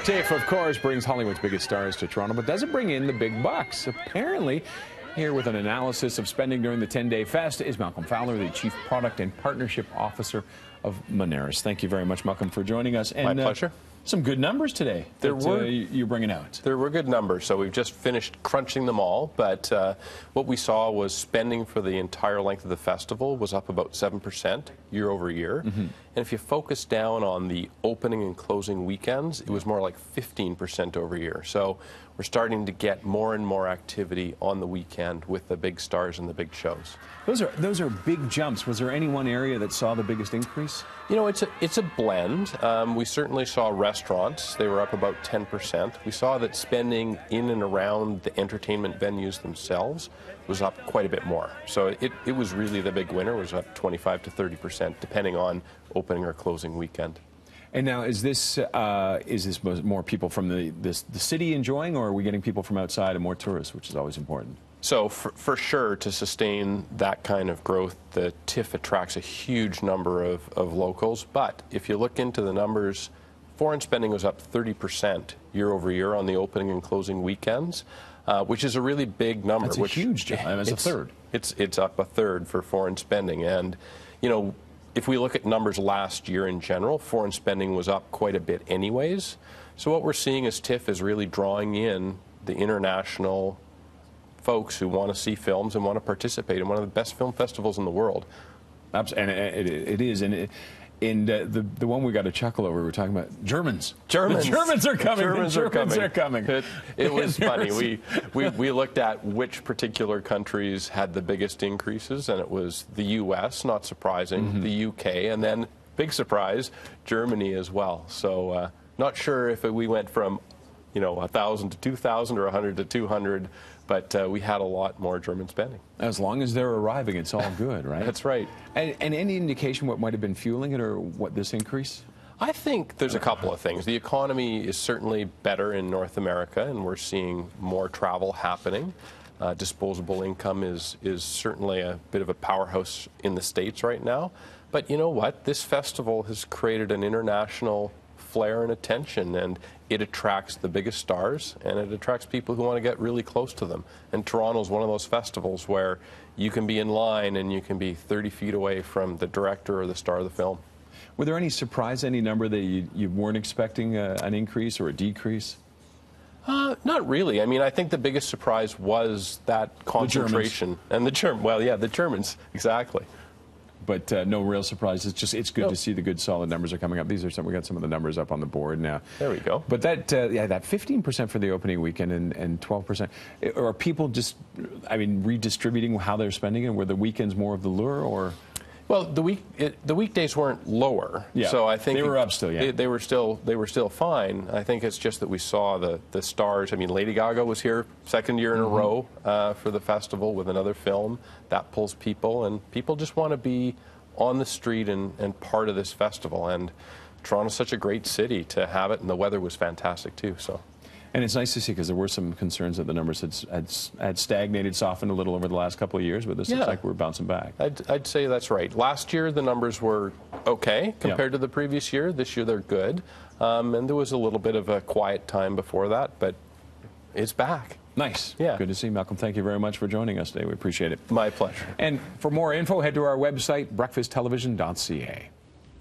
TIFF, of course, brings Hollywood's biggest stars to Toronto, but doesn't bring in the big bucks. Apparently, here with an analysis of spending during the 10-day fest is Malcolm Fowler, the Chief Product and Partnership Officer of Moneris. Thank you very much, Malcolm, for joining us. And, my pleasure. Some good numbers today you're bringing out. There were good numbers, so we've just finished crunching them all, but what we saw was spending for the entire length of the festival was up about 7% year over year. And if you focus down on the opening and closing weekends, it was more like 15% over year. So we're starting to get more and more activity on the weekend with the big stars and the big shows. Those are big jumps. Was there any one area that saw the biggest increase? You know, it's a blend. We certainly saw restaurants. They were up about 10%. We saw that spending in and around the entertainment venues themselves was up quite a bit more. So it was really the big winner. It was up 25 to 30%, depending on opening or closing weekend. And now, is this more people from the city enjoying, or are we getting people from outside and more tourists, which is always important? So for sure, to sustain that kind of growth, the TIFF attracts a huge number of locals. But if you look into the numbers, foreign spending was up 30% year over year on the opening and closing weekends, which is a really big number. That's a huge jump. That's a third. It's up a third for foreign spending. And, you know, if we look at numbers last year in general, foreign spending was up quite a bit anyways. So what we're seeing is TIFF is really drawing in the international folks who want to see films and want to participate in one of the best film festivals in the world. And it is. And the one we got a chuckle over, we were talking about Germans. The Germans are coming. Germans are coming. It was funny. We looked at which particular countries had the biggest increases, and it was the U.S., not surprising, the U.K., and then, big surprise, Germany as well. So not sure if we went from 1,000 to 2,000 or 100 to 200, but we had a lot more German spending. As long as they're arriving, it's all good, right? That's right. And any indication what might have been fueling it, or what this increase? I think there's a couple of things. The economy is certainly better in North America, and we're seeing more travel happening. Disposable income is certainly a bit of a powerhouse in the States right now. But you know what? This festival has created an international flair and attention, and it attracts the biggest stars, and it attracts people who want to get really close to them. And Toronto's one of those festivals where you can be in line and you can be 30 feet away from the director or the star of the film. Were there any surprise, any number that you weren't expecting an increase or a decrease? Not really. I mean, I think the biggest surprise was that concentration. And the Germans, exactly. But no real surprise. It's good to see the good solid numbers are coming up. These are we got some of the numbers up on the board now. There we go. But that 15% for the opening weekend and 12%. Are people just, redistributing how they're spending it? Were the weekends more of the lure, or? Well, the weekdays weren't lower, so I think they were up still. Yeah, they were still fine. I think it's just that we saw the stars. I mean, Lady Gaga was here second year in a row for the festival with another film that pulls people, and people just want to be on the street and part of this festival. And Toronto's such a great city to have it, and the weather was fantastic too. So. And it's nice to see, because there were some concerns that the numbers had stagnated, softened a little over the last couple of years, but this looks like we're bouncing back. I'd say that's right. Last year the numbers were okay compared to the previous year. This year they're good. And there was a little bit of a quiet time before that, but it's back. Nice. Yeah. Good to see you, Malcolm. Thank you very much for joining us today. We appreciate it. My pleasure. And for more info, head to our website, breakfasttelevision.ca.